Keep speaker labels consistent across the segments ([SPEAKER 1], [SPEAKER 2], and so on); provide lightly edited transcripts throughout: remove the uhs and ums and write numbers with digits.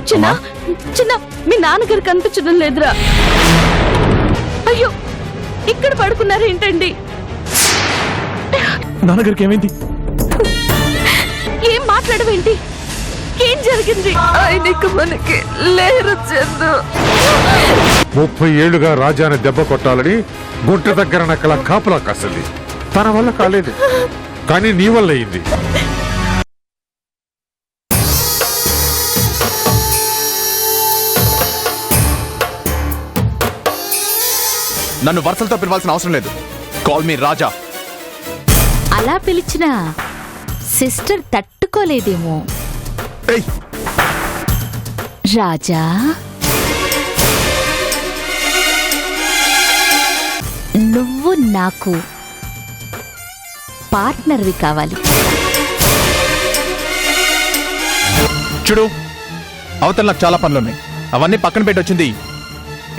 [SPEAKER 1] చిన్న చిన్న మీ నాన్నగారు కనిపించడం లేదురా. అయ్యో ఇక్కడ పడుకున్నారేంటండి?
[SPEAKER 2] నాన్నగారికి ఏమైంది?
[SPEAKER 1] ఏం మాట్లాడవేంటి? ఏం జరిగింది? ఆయనకు మనకి లేరు చందు.
[SPEAKER 3] 30 ఏళ్లుగా రాజాని దెబ్బ కొట్టాలని గుంట దగ్గర నక్కల కాపలా కాసింది. తన వల్ల కాలేదు, కానీ నీ వల్ల అయింది.
[SPEAKER 2] నన్ను వరుసలతో పిలవాల్సిన అవసరం లేదు. కాల్ మీ రాజా.
[SPEAKER 4] అలా పిలిచిన సిస్టర్ తట్టుకోలేదేమో.
[SPEAKER 2] ఏయ్,
[SPEAKER 4] రాజా, నువ్వు నాకు పార్ట్నర్వి కావాలి.
[SPEAKER 2] చూడు, అవతల నాకు చాలా పనులున్నాయి. అవన్నీ పక్కన పెట్టి వచ్చింది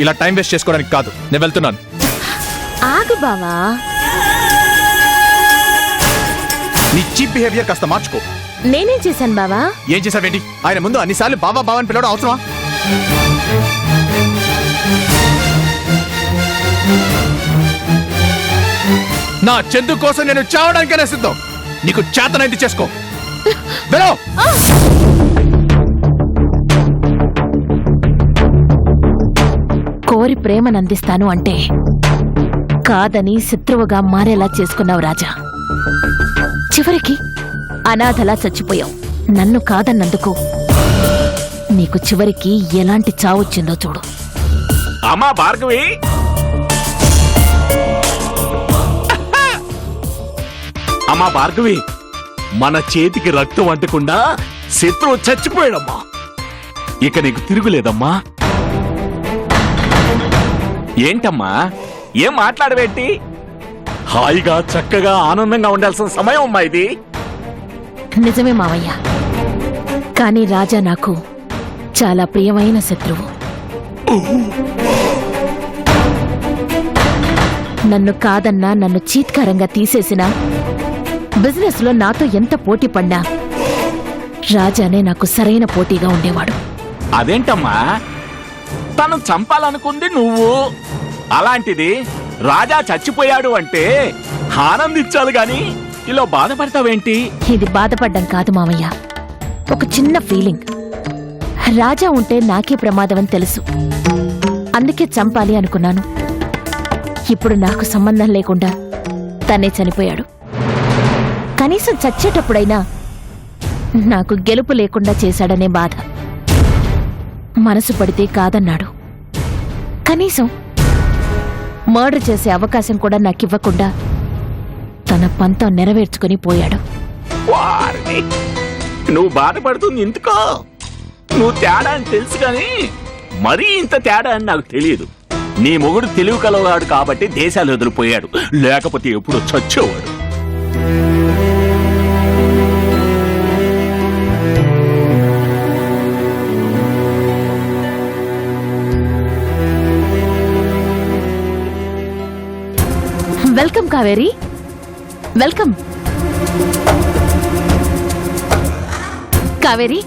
[SPEAKER 2] ఇలా టైం వేస్ట్ చేసుకోవడానికి కాదు. నేను వెళ్తున్నాను.
[SPEAKER 4] ఆగు బావా.
[SPEAKER 2] నీ చీప్ బిహేవియర్ కాస్త మార్చుకో.
[SPEAKER 4] నేనేం చేశాను బావా?
[SPEAKER 2] ఏం చేసావేంటి? ఆయన ముందు అన్నిసార్లు బావా బావా అని పిలవడం అవసరమా? నా చందు కోసం నేను చావడానికైనా సిద్ధం. నీకు చేతనైంది చేసుకో. వెళ్ళు.
[SPEAKER 4] కోరి ప్రేమనందిస్తాను అంటే కాదని శత్రువుగా మారేలా చేసుకున్నావు రాజా. చివరికి అనాథలా చచ్చిపోయావు. నన్ను కాదన్నందుకు నీకు చివరికి ఎలాంటి చావొచ్చిందో చూడు.
[SPEAKER 5] అమ్మా భార్గవి, అమ్మా భార్గవి, మన చేతికి రక్తం అంటకుండా శత్రువు చచ్చిపోయాడమ్మా. ఇక నీకు తిరుగులేదమ్మా. ఏంటమ్మా, ఏం మాట్లాడబెట్టి? హాయిగా చక్కగా ఆనందంగా ఉండాల్సిన సమయం అమ్మా ఇది.
[SPEAKER 4] నిజమే మావయ్య, కానీ రాజా నాకు చాలా ప్రియమైన శత్రువు. నన్ను కాదన్నా, నన్ను చీత్కారంగా తీసేసినా, బిజినెస్ లో నాతో ఎంత పోటీ పడ్డా రాజానే నాకు సరైన పోటీగా ఉండేవాడు.
[SPEAKER 5] అదేంటమ్మా, తను చంపాలనుకుంది నువ్వు. అలాంటిది రాజా చచ్చిపోయాడు అంటే ఆనందించాలి గాని ఇలా బాధపడతావేంటి?
[SPEAKER 4] ఇది బాధపడ్డం కాదు మావయ్య, ఒక చిన్న ఫీలింగ్. రాజా ఉంటే నాకే ప్రమాదం అని తెలుసు, అందుకే చంపాలి అనుకున్నాను. ఇప్పుడు నాకు సంబంధం లేకుండా తనే చనిపోయాడు. కనీసం చచ్చేటప్పుడైనా నాకు గెలుపు లేకుండా చేశాడనే బాధ. మనసు పడితే కాదన్నాడు. కనీసం మర్డర్ చేసే అవకాశం కూడా నాకివ్వకుండా తన పంతం నెరవేర్చుకుని పోయాడు.
[SPEAKER 5] వారిని, నువ్వు బాధపడుతుంది ఎందుకో? నువ్వు తేడా అని తెలుసు కానీ మరీ ఇంత తేడా అని నాకు తెలియదు. నీ మొగుడు తెలివి కలవాడు కాబట్టి దేశాలు వదిలిపోయాడు, లేకపోతే ఎప్పుడు చచ్చేవాడు.
[SPEAKER 4] Welcome Kaveri, welcome. కావేరి,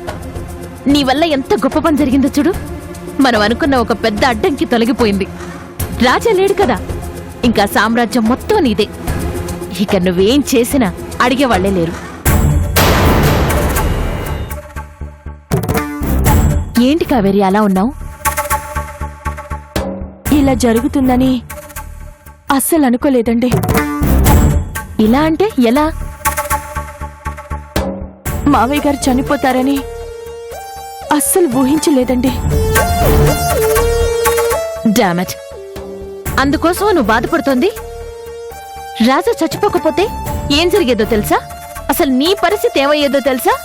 [SPEAKER 4] నీ వల్ల ఎంత గొప్ప పని జరిగిందో చూడు. మనం అనుకున్న ఒక పెద్ద అడ్డంకి తొలగిపోయింది. రాజా లేడు కదా, ఇంకా సామ్రాజ్యం మొత్తం నీదే. ఇక నువ్వేం చేసినా అడిగేవాళ్లే లేరు. ఏంటి కావేరి అలా ఉన్నావు?
[SPEAKER 1] ఇలా జరుగుతుందని అస్సలు అనుకోలేదండి.
[SPEAKER 4] ఇలా అంటే ఎలా?
[SPEAKER 1] మావయ్య గారు చనిపోతారని అస్సలు ఊహించలేదండి.
[SPEAKER 4] డామెట్, అందుకోసం నువ్వు బాధపడుతోంది? రాజా చచ్చిపోకపోతే ఏం జరిగేదో తెలుసా? అసలు నీ పరిస్థితి ఏమయ్యేదో తెలుసా?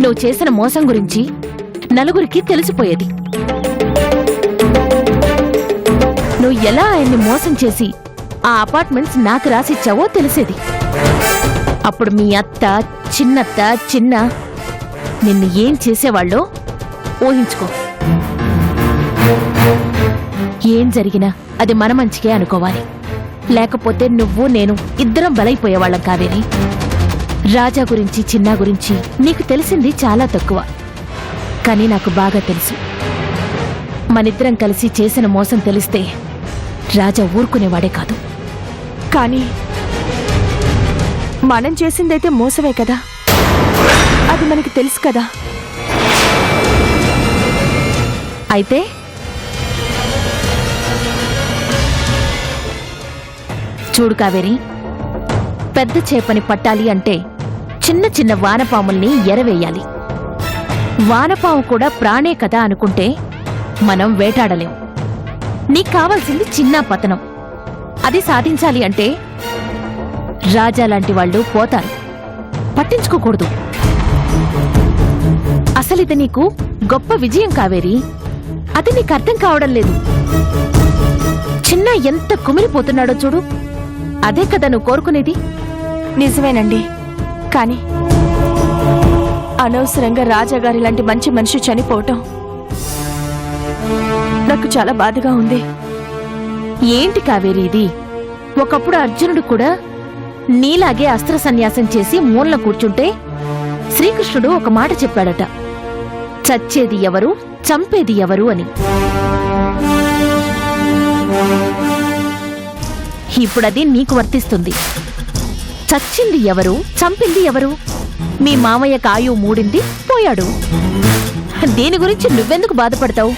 [SPEAKER 4] నువ్వు చేసిన మోసం గురించి నలుగురికి తెలిసిపోయేది. నువ్వు ఎలా ఆయన్ని మోసం చేసి ఆ అపార్ట్మెంట్స్ నాకు రాసిచ్చావో తెలిసేది. అప్పుడు మీ అత్త, చిన్నత్త, చిన్న నిన్ను ఏం చేసేవాళ్ళో ఊహించుకో. ఏం జరిగినా అది మన మంచికే అనుకోవాలి. లేకపోతే నువ్వు నేను ఇద్దరం బలైపోయేవాళ్ళం కావేరి. రాజా గురించి, చిన్నా గురించి నీకు తెలిసింది చాలా తక్కువ. కానీ నాకు బాగా తెలుసు మనిద్దరం కలిసి చేసిన మోసం తెలిస్తే రాజా ఊరుకునేవాడే కాదు.
[SPEAKER 1] కానీ మనం చేసిందైతే మోసమే కదా, అది మనకి తెలుసు కదా.
[SPEAKER 4] అయితే చూడు కావేరి, పెద్ద చేపని పట్టాలి అంటే చిన్న చిన్న వానపాముల్ని ఎరవేయాలి. వానపాము కూడా ప్రాణే కదా అనుకుంటే మనం వేటాడలేం. నీకు కావాల్సింది చిన్న పతనం. అది సాధించాలి అంటే రాజా లాంటి వాళ్ళు పోతారు, పట్టించుకోకూడదు. అసలిది నీకు గొప్ప విజయం కావేరి, అది నీకు అర్థం కావడం లేదు. చిన్న ఎంత కుమిలిపోతున్నాడో చూడు, అదే కదా నువ్వు కోరుకునేది.
[SPEAKER 1] నిజమేనండి, కానీ అనవసరంగా రాజాగారి లాంటి మంచి మనిషి చనిపోవటం నాకు చాలా బాధగా ఉంది.
[SPEAKER 4] ఏంటి కావేరి ఇది? ఒకప్పుడు అర్జునుడు కూడా నీలాగే అస్త్ర సన్యాసం చేసి మూలన కూర్చుంటే శ్రీకృష్ణుడు ఒక మాట చెప్పాడట, చచ్చేది ఎవరు, చంపేది ఎవరు అని. ఇప్పుడది నీకు వర్తిస్తుంది. చచ్చింది ఎవరు, చంపింది ఎవరు? మీ మామయ్య కాయు మూడింది, పోయాడు. దీని గురించి నువ్వెందుకు బాధపడతావు?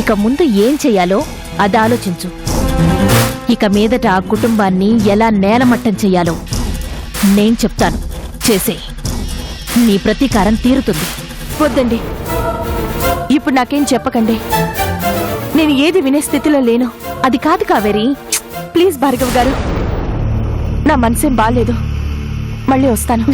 [SPEAKER 4] ఇక ముందు ఏం చెయ్యాలో అది ఆలోచించు. ఇక మీదట ఆ కుటుంబాన్ని ఎలా నేలమట్టం చెయ్యాలో నేను చెప్తాను, చేసే. నీ ప్రతీకారం తీరుతుంది.
[SPEAKER 1] వద్దండి, ఇప్పుడు నాకేం చెప్పకండి. నేను ఏది వినే స్థితిలో లేను.
[SPEAKER 4] అది కాదు కావేరి.
[SPEAKER 1] ప్లీజ్ భార్గవ్ గారు, నా మనసేం బాలేదు. మళ్ళీ వస్తాను.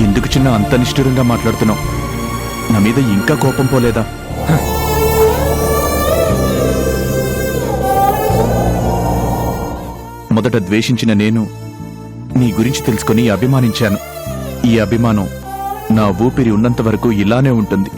[SPEAKER 2] ఎందుకు చిన్న అంత నిష్ఠురంగా మాట్లాడుతున్నావు? నా మీద ఇంకా కోపం పోలేదా? మొదట ద్వేషించిన నేను నీ గురించి తెలుసుకుని అభిమానించాను. ఈ అభిమానం నా ఊపిరి ఉన్నంత వరకు ఇలానే ఉంటుంది.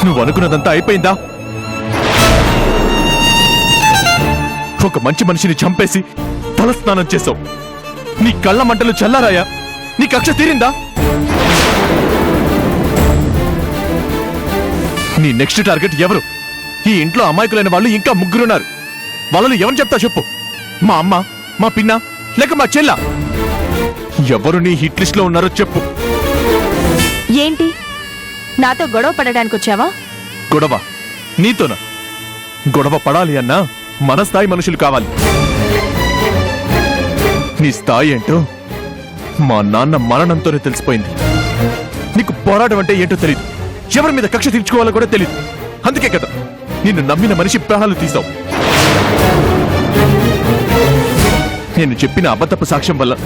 [SPEAKER 2] నువ్వు అనుకున్నదంతా అయిపోయిందా? ఒక మంచి మనిషిని చంపేసి తలస్నానం చేసావు. నీ కళ్ళ మంటలు చల్లారాయా? నీ కక్ష తీరిందా? నీ నెక్స్ట్ టార్గెట్ ఎవరు? ఈ ఇంట్లో అమాయకులైన వాళ్ళు ఇంకా ముగ్గురున్నారు. వాళ్ళని ఎవరు చెప్తా చెప్పు? మా అమ్మ, మా పిన్న, లేక మా చెల్ల? ఎవరు నీ హిట్ లిస్ట్ లో ఉన్నారో చెప్పు.
[SPEAKER 1] ఏంటి, నాతో గొడవ పడడానికి వచ్చావా?
[SPEAKER 2] గొడవ నీతోనా? గొడవ పడాలి అన్నా మన స్థాయి మనుషులు కావాలి. నీ స్థాయి ఏంటో మా నాన్న మరణంతోనే తెలిసిపోయింది. నీకు పోరాటం అంటే ఏంటో తెలియదు, ఎవరి మీద కక్ష తీర్చుకోవాలో కూడా తెలియదు. అందుకే కదా నిన్ను నమ్మిన మనిషి ప్రాణాలు తీసావు. నేను చెప్పిన అబద్ధపు సాక్ష్యం వల్ల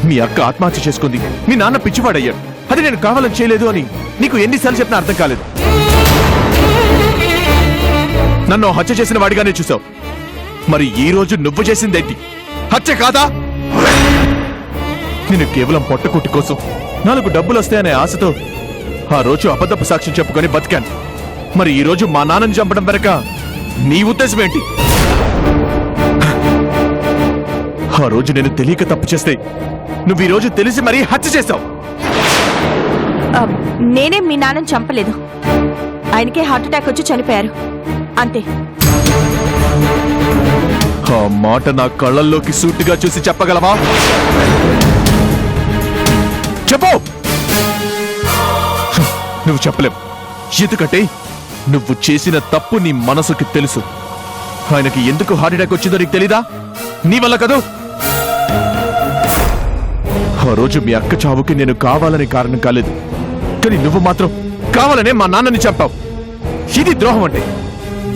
[SPEAKER 2] మీ అక్క ఆత్మహత్య చేసుకుంది, మీ నాన్న పిచ్చివాడయ్యాడు. అది నేను కావాలని చేయలేదు అని నీకు ఎన్నిసార్లు చెప్పినా అర్థం కాలేదు. నన్ను హత్య చేసిన వాడిగానే చూసావు. మరి ఈ రోజు నువ్వు చేసిందేంటి? హత్య కాదా? నేను కేవలం పొట్టకుట్టి కోసం 4 డబ్బులు వస్తాయనే ఆశతో ఆ రోజు అబద్ధపు సాక్ష్యం చెప్పుకొని బతికాను. మరి ఈ రోజు మా నాన్నని చంపడం వెనక నీ ఉద్దేశం ఏంటి? ఆ రోజు నేను తెలియక తప్పు చేస్తే నువ్వు ఈ రోజు తెలిసి మరీ హత్య చేశావు.
[SPEAKER 1] నేనేం మీ నాన్నని చంపలేదు. ఆయనకే హార్ట్ అటాక్ వచ్చి చనిపోయారు, అంతే.
[SPEAKER 2] ఆ మాట నా కళ్ళల్లోకి సూటిగా చూసి చెప్పగలవా? చెప్పు. నువ్వు చెప్పలేవు. ఎందుకంటే నువ్వు చేసిన తప్పు నీ మనసుకి తెలుసు. ఆయనకి ఎందుకు హార్ట్ అటాక్ వచ్చిందో నీకు తెలీదా? నీ వల్ల కదూ. ఆ రోజు మీ అక్క చావుకి నేను కావాలని కారణం కాలేదు. కానీ నువ్వు మాత్రం కావాలనే మా నాన్నని చంపావు. ఇది ద్రోహం అంటే.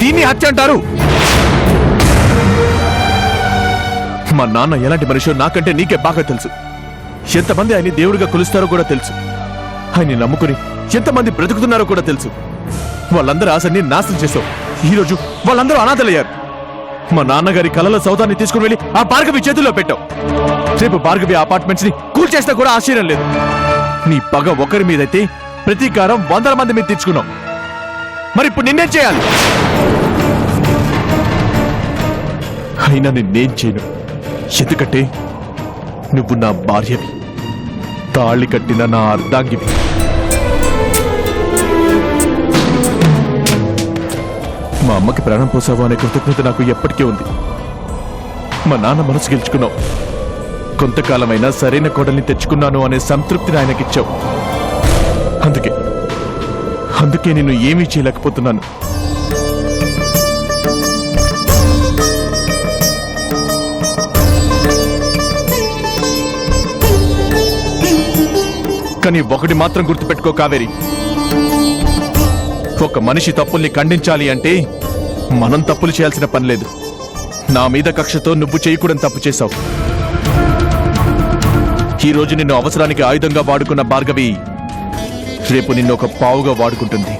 [SPEAKER 2] దీన్ని హత్య అంటారు. మా నాన్న ఎలాంటి మనిషో నాకంటే నీకే బాగా తెలుసు. ఎంతమంది ఆయన్ని దేవుడిగా కొలుస్తారో కూడా తెలుసు. ఆయన్ని నమ్ముకుని ఎంతమంది బ్రతుకుతున్నారో కూడా తెలుసు. వాళ్ళందరూ ఆశని నాశనం చేశావు. ఈరోజు వాళ్ళందరూ అనాథలయ్యారు. మా నాన్నగారి కలల సౌదాన్ని తీసుకుని వెళ్ళి ఆ భార్గవి చేతుల్లో పెట్టావు. రేపు భార్గవి అపార్ట్మెంట్స్ ని కూల్చేస్తే కూడా ఆశ్చర్యం లేదు. నీ పగ ఒకరి మీదైతే ప్రతీకారం 100 మంది మీద తెచ్చుకున్నావు. మరి ఇప్పుడు నిన్నేం చేయాలి? అయినా నిన్నేం చేయను. ఎందుకంటే నువ్వు నా భార్యవి, తాళి కట్టిన నా అర్ధాంగివి. మా అమ్మకి ప్రాణం పోసావు అనే కృతజ్ఞత నాకు ఎప్పటికీ ఉంది. మా నాన్న మనసు గెలుచుకున్నావు. కొంతకాలమైనా సరైన కోడల్ని తెచ్చుకున్నాను అనే సంతృప్తిని ఆయనకిచ్చావు. అందుకే నిన్ను ఏమీ చేయలేకపోతున్నాను. కానీ ఒకటి మాత్రం గుర్తుపెట్టుకో కావేరి, ఒక మనిషి తప్పుల్ని ఖండించాలి అంటే మనం తప్పులు చేయాల్సిన పని లేదు. నా మీద కక్షతో నువ్వు చేయకూడని తప్పు చేశావు. ఈ రోజు నిన్ను అవసరానికి ఆయుధంగా వాడుకున్న భార్గవి రేపు నిన్ను ఒక పావుగా వాడుకుంటుంది.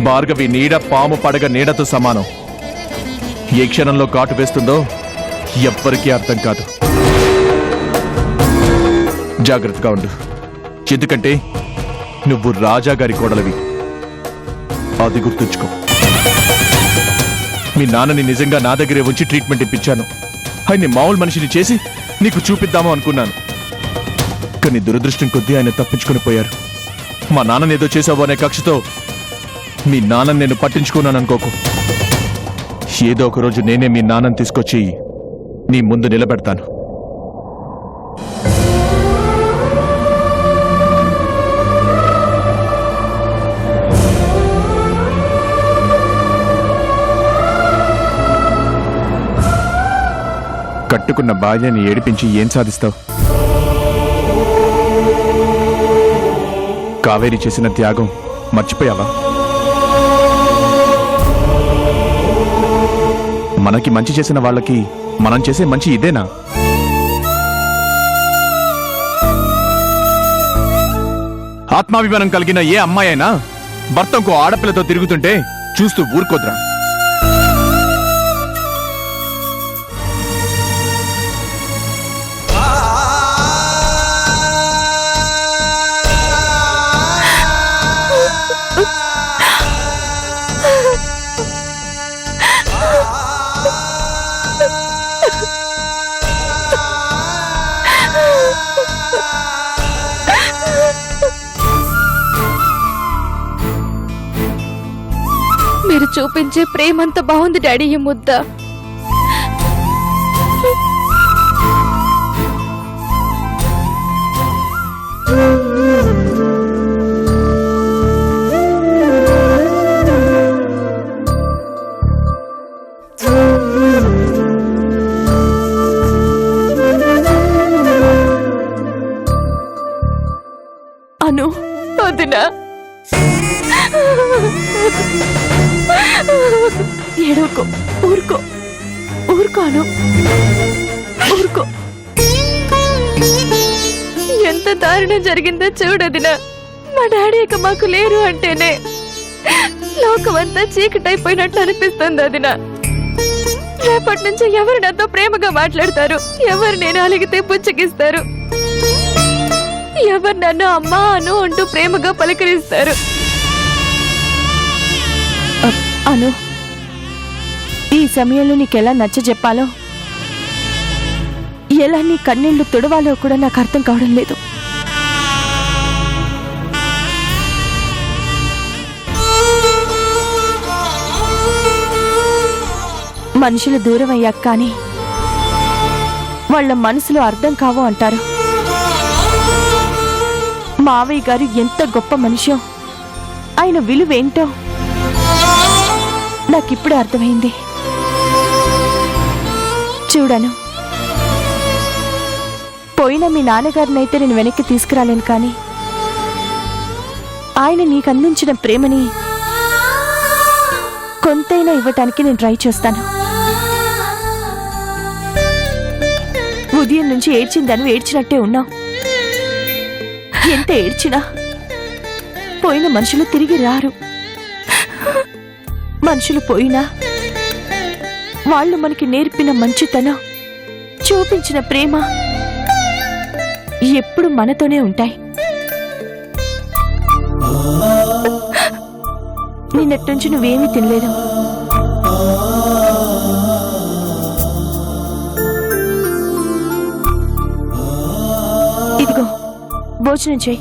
[SPEAKER 2] భార్గవి నీడ పాము పడగ నీడతో సమానం. ఏ క్షణంలో కాటు వేస్తుందో ఎవ్వరికీ అర్థం కాదు. జాగ్రత్తగా ఉండు. ఎందుకంటే నువ్వు రాజాగారి కోడలివి. అది గుర్తుంచుకో. మీ నాన్నని నిజంగా నా దగ్గరే ఉంచి ట్రీట్మెంట్ ఇప్పించాను. ఆయన్ని మామూలు మనిషిని చేసి నీకు చూపిద్దాము అనుకున్నాను. కానీ దురదృష్టం కొద్దీ ఆయన తప్పించుకుని పోయారు. మా నాన్నని ఏదో చేసావు అనే కక్షతో మీ నాన్నని నేను పట్టించుకున్నాను అనుకోకు. ఏదో ఒక రోజు నేనే మీ నాన్నని తీసుకొచ్చి నీ ముందు నిలబెడతాను. కట్టుకున్న భార్యని ఏడిపించి ఏం సాధిస్తావు? కావేరి చేసిన త్యాగం మర్చిపోయావా? మనకి మంచి చేసిన వాళ్ళకి మనం చేసే మంచి ఇదేనా? ఆత్మాభిమానం కలిగిన ఏ అమ్మాయి అయినా భర్త ఇంకో ఆడపిల్లతో తిరుగుతుంటే చూస్తూ ఊరుకోద్రా.
[SPEAKER 1] మీరు చూపించే ప్రేమంత బాగుంది డాడీ. ఈ ముద్ద అను వదినా. ఏడోకో, ఊరుకో ఊరుకోను, ఊరుకో. ఎంత దారుణం జరిగిందో చూడదినా. మా డాడీ ఇక మాకు లేరు అంటేనే లోకమంతా చీకటైపోయినట్లు అనిపిస్తుంది అదినా. రేపటి నుంచి ఎవరు నాతో ప్రేమగా మాట్లాడతారు, ఎవరు నేను అలిగితే పుచ్చగిస్తారు, ఎవరు నన్ను అమ్మా అను అంటూ ప్రేమగా పలకరిస్తారు.
[SPEAKER 4] అను, ఈ సమయంలో నీకెలా నచ్చ చెప్పాలో, ఎలా నీ కన్నీళ్లు తుడవాలో కూడా నాకు అర్థం కావడం లేదు. మనుషులు దూరం అయ్యాక కానీ వాళ్ళ మనసులో అర్థం కావు అంటారు. మావయ్య గారు ఎంత గొప్ప మనిషో, ఆయన విలువేంటో నాకిప్పుడే అర్థమైంది. చూడను, పోయిన మీ నాన్నగారినైతే నేను వెనక్కి తీసుకురాలేను, కానీ ఆయన నీకు అందించిన ప్రేమని కొంతైనా ఇవ్వటానికి నేను ట్రై చేస్తాను. ఉదయం నుంచి ఏడ్చిందని ఏడ్చినట్టే ఉన్నావు. ఎంత ఏడ్చినా పోయిన మనుషులు తిరిగి రారు. మనుషులు పోయినా వాళ్ళు మనకి నేర్పిన మంచితనం, చూపించిన ప్రేమ ఎప్పుడు మనతోనే ఉంటాయి. నిన్నటి నుంచి నువ్వేమీ తినలేదు. ఇదిగో భోజనం చేయి.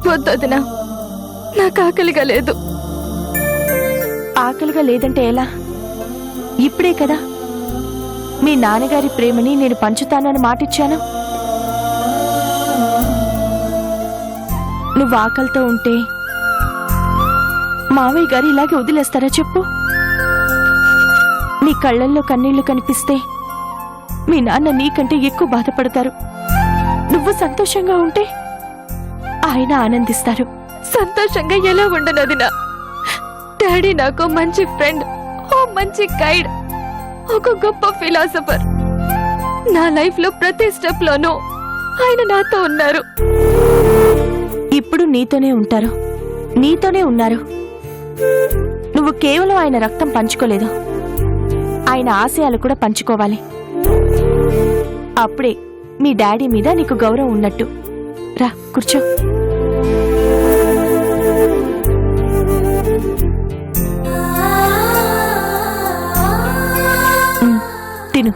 [SPEAKER 1] వద్దొదినా, నాకు ఆకలిగా లేదు.
[SPEAKER 4] ఆకలిగా లేదంటే ఎలా? ఇప్పుడే కదా మీ నాన్నగారి ప్రేమని నేను పంచుతానని మాటిచ్చాను. నువ్వు ఆకలితో ఉంటే మావయ్య గారు ఇలాగే వదిలేస్తారా చెప్పు? నీ కళ్ళల్లో కన్నీళ్లు కనిపిస్తే మీ నాన్న నీకంటే ఎక్కువ బాధపడతారు. నువ్వు సంతోషంగా ఉంటే ఆయన ఆనందిస్తారు.
[SPEAKER 1] సంతోషంగా ఎలా ఉండను వదినా? డాడీ నాకు మంచి ఫ్రెండ్, ఓ మంచి గైడ్, ఒక గొప్ప ఫిలాసఫర్. నా లైఫ్ లో ప్రతి స్టెప్ లోనూ ఆయన నాతో ఉన్నారు.
[SPEAKER 4] ఇప్పుడు నీతోనే ఉంటారు, నీతోనే ఉన్నారు. నువ్వు కేవలం ఆయన రక్తం పంచుకోలేదు, ఆయన ఆశయాలు కూడా పంచుకోవాలి. అప్పుడే మీ డాడీ మీద నీకు గౌరవం ఉన్నట్టు. రా కూర్చో. తిను.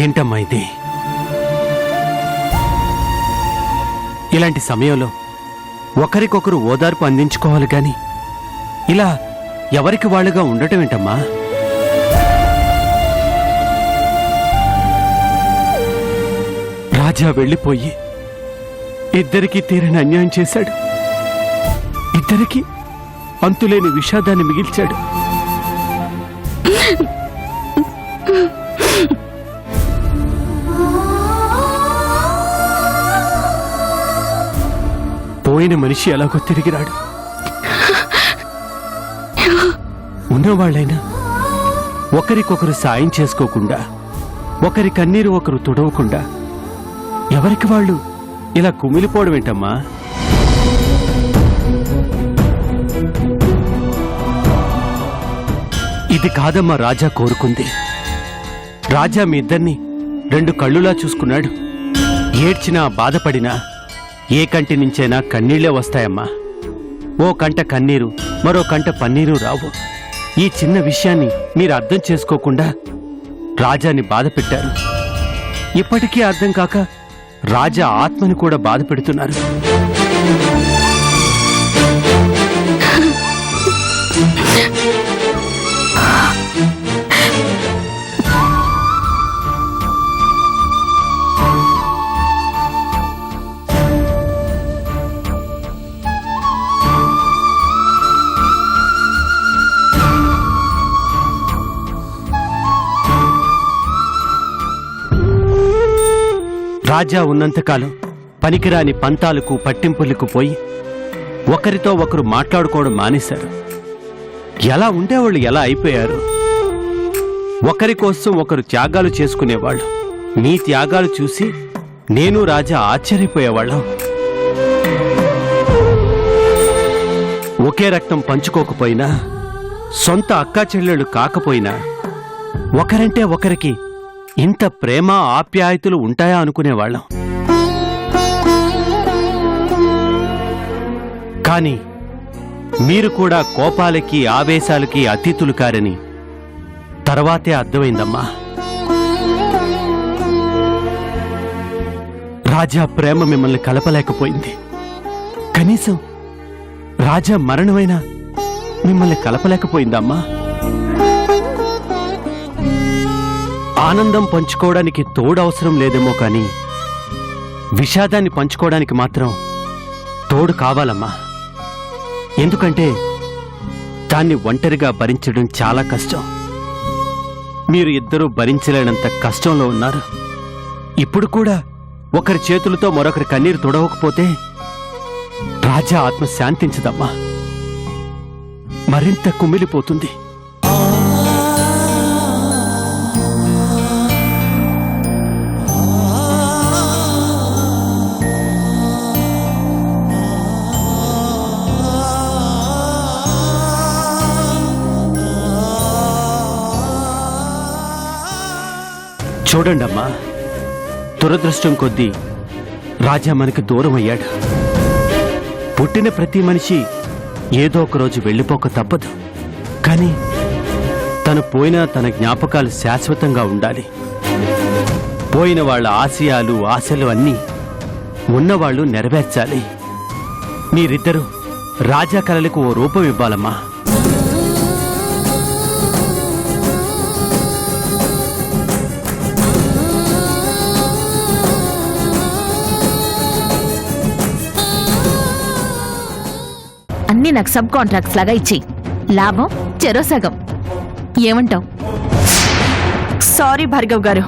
[SPEAKER 6] ఏంటమ్మా ఇది? ఇలాంటి సమయంలో ఒకరికొకరు ఓదార్పు అందించుకోవాలి గాని ఇలా ఎవరికి వాళ్ళుగా ఉండటం ఏంటమ్మా? రాజా వెళ్ళిపోయి ఇద్దరికీ తీరని అన్యాయం చేశాడు. ఇద్దరికీ అంతులేని విషాదాన్ని మిగిల్చాడు. పోయిన మనిషి ఎలాగో తిరిగి రాడు. ఉన్నవాళ్ళైనా ఒకరికొకరు సాయం చేసుకోకుండా, ఒకరి కన్నీరు ఒకరు తుడవకుండా ఎవరికి వాళ్ళు ఇలా కుమిలిపోవడం ఏంటమ్మా? ఇది కాదమ్మా రాజా కోరుకుంది. రాజా మీ ఇద్దరిని రెండు కళ్ళులా చూసుకున్నాడు. ఏడ్చినా బాధపడినా ఏ కంటి నుంచైనా కన్నీళ్లే వస్తాయమ్మా. ఓ కంట కన్నీరు, మరో కంట పన్నీరు రావు. ఈ చిన్న విషయాన్ని మీరు అర్థం చేసుకోకుండా రాజాని బాధ పెట్టారు. ఇప్పటికీ అర్థం కాక రాజా ఆత్మని కూడా బాధ పెడుతున్నారు. రాజా ఉన్నంతకాలం పనికిరాని పంతాలకు పట్టింపులకు పోయి ఒకరితో ఒకరు మాట్లాడుకోవడం మానేశారు. ఎలా ఉండేవాళ్ళు ఎలా అయిపోయారు. ఒకరి కోసం ఒకరు త్యాగాలు చేసుకునేవాళ్ళు. మీ త్యాగాలు చూసి నేను రాజా ఆశ్చర్యపోయేవాళ్ళం. ఒకే రక్తం పంచుకోకపోయినా, సొంత అక్కా చెల్లెళ్ళు కాకపోయినా ఒకరంటే ఒకరికి ఇంత ప్రేమ ఆప్యాయతలు ఉంటాయా అనుకునేవాళ్ళం. కానీ మీరు కూడా కోపాలకి ఆవేశాలకి అతీతులు కారని తర్వాతే అర్థమైందమ్మా. రాజా ప్రేమ మిమ్మల్ని కలపలేకపోయింది. కనీసం రాజా మరణమైనా మిమ్మల్ని కలపలేకపోయిందమ్మా. ఆనందం పంచుకోవడానికి తోడవసరం లేదేమో కానీ విషాదాన్ని పంచుకోవడానికి మాత్రం తోడు కావాలమ్మా. ఎందుకంటే దాన్ని ఒంటరిగా భరించడం చాలా కష్టం. మీరు ఇద్దరూ భరించలేనంత కష్టంలో ఉన్నారు. ఇప్పుడు కూడా ఒకరి చేతులతో మరొకరి కన్నీరు తుడవకపోతే రాజా ఆత్మ శాంతించదమ్మా, మరింత కుమిలిపోతుంది. చూడండమ్మా, దురదృష్టం కొద్దీ రాజా మనకు దూరం అయ్యాడు. పుట్టిన ప్రతి మనిషి ఏదో ఒక రోజు వెళ్ళిపోక తప్పదు. కానీ తను పోయినా తన జ్ఞాపకాలు శాశ్వతంగా ఉండాలి. పోయిన వాళ్ళ ఆశయాలు ఆశలు అన్నీ ఉన్నవాళ్లు నెరవేర్చాలి. మీరిద్దరూ రాజా కలలకు ఓ రూపం ఇవ్వాలమ్మా.
[SPEAKER 4] అన్నీ నాకు సబ్ కాంట్రాక్ట్స్ లాగా ఇచ్చి లాభం చెరో సగం. ఏమంటావ్?
[SPEAKER 7] సారీ భార్గవ్ గారు,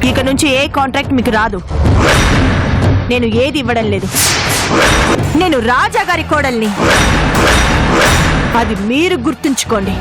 [SPEAKER 7] ఇక నుంచి ఏ కాంట్రాక్ట్ మీకు రాదు. నేను ఏది ఇవ్వడం లేదు. నేను రాజా గారి కోడల్ని, అది మీరు గుర్తుంచుకోండి.